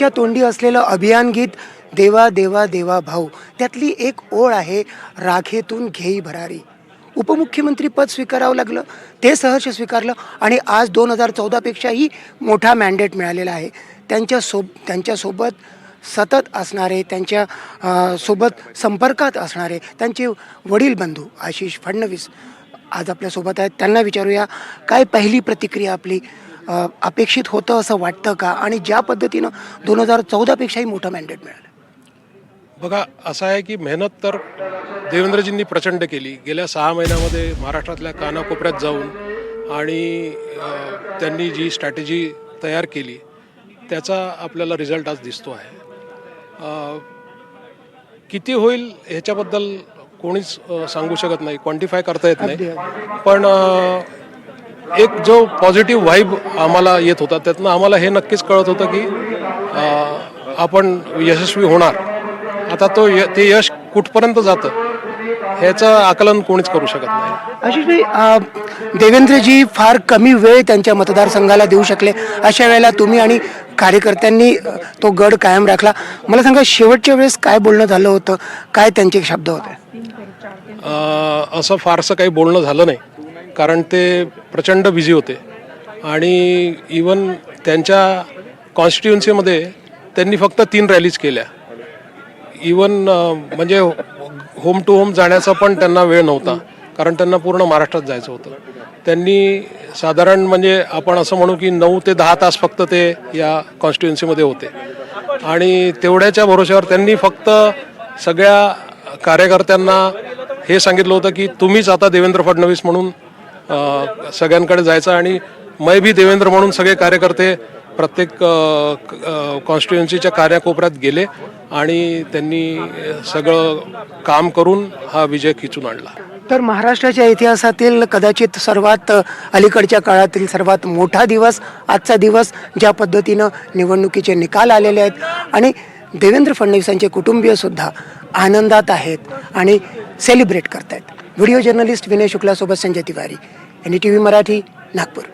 भाजपच्या तोंडी असलेलं अभियान गीत देवा देवा देवा भाऊ, त्यातली एक ओळ आहे, राखेतून घेई भरारी. उपमुख्यमंत्री पद स्वीकारावं लागलं, ते सहर्ष स्वीकारलं आणि आज 2014पेक्षाही मोठा मॅन्डेट मिळालेला आहे. त्यांच्यासोबत सतत असणारे, सोबत संपर्कात असणारे त्यांचे वडील बंधू आशिष फडणवीस आज आपल्यासोबत आहेत. त्यांना विचारूया, काय पहिली प्रतिक्रिया आपली? अपेक्षित होतं असं वाटतं का? आणि ज्या पद्धतीनं 2014पेक्षाही मोठं मॅन्डेट मिळालं. बघा, असं आहे की मेहनत तर देवेंद्रजींनी प्रचंड केली. गेल्या 6 महिन्यामध्ये महाराष्ट्रातल्या कानाकोपऱ्यात जाऊन आणि त्यांनी जी स्ट्रॅटेजी तयार केली त्याचा आपल्याला रिझल्ट आज दिसतो आहे. किती होईल ह्याच्याबद्दल कोणीच सांगू शकत नाही, क्वांटिफाय करता येत नाही. पण एक जो पॉझिटिव्ह व्हाईब आम्हाला येत होता त्यातनं आम्हाला हे नक्कीच कळत होतं की आपण यशस्वी होणार. आता ते यश कुठपर्यंत जातं ह्याचं आकलन कोणीच करू शकत नाही. आशिषभाई, देवेंद्रजी फार कमी वेळ त्यांच्या मतदारसंघाला देऊ शकले. अशा वेळेला तुम्ही आणि कार्यकर्त्यांनी तो गड कायम राखला. मला सांगा, शेवटच्या वेळेस काय बोलणं झालं होतं? काय त्यांचे शब्द होते? असं फारसं काही बोलणं झालं नाही, कारण ते प्रचंड बिझी होते. आणि इवन त्यांच्या कॉन्स्टिट्युन्सीमध्ये त्यांनी फक्त 3 रॅलीज केल्या. इवन म्हणजे होम टू होम जाण्याचा पण त्यांना वेळ नव्हता, कारण त्यांना पूर्ण महाराष्ट्रात जायचं होतं. त्यांनी साधारण म्हणजे आपण असं म्हणू की 9 ते 10 तास फक्त ते या कॉन्स्टिट्युन्सीमध्ये होते. आणि तेवढ्याच्या भरोश्यावर त्यांनी फक्त सगळ्या कार्यकर्त्यांना हे सांगितलं होतं की तुम्हीच आता देवेंद्र फडणवीस म्हणून सगळ्यांकडे जायचं. आणि मै भी देवेंद्र म्हणून सगळे कार्यकर्ते प्रत्येक कॉन्स्टिट्युन्सीच्या कानाकोपऱ्यात गेले आणि त्यांनी सगळं काम करून हा विजय खिचून आणला. तर महाराष्ट्राच्या इतिहासातील कदाचित सर्वात अलीकडच्या काळातील सर्वात मोठा दिवस आजचा दिवस, ज्या पद्धतीनं निवडणुकीचे निकाल आलेले आहेत आणि देवेंद्र फडणवीसांचे कुटुंबीयसुद्धा आनंदात आहेत आणि सेलिब्रेट करत आहेत. व्हिडिओ जर्नलिस्ट विनय शुक्लासोबत संजय तिवारी, NDTV मराठी, नागपूर.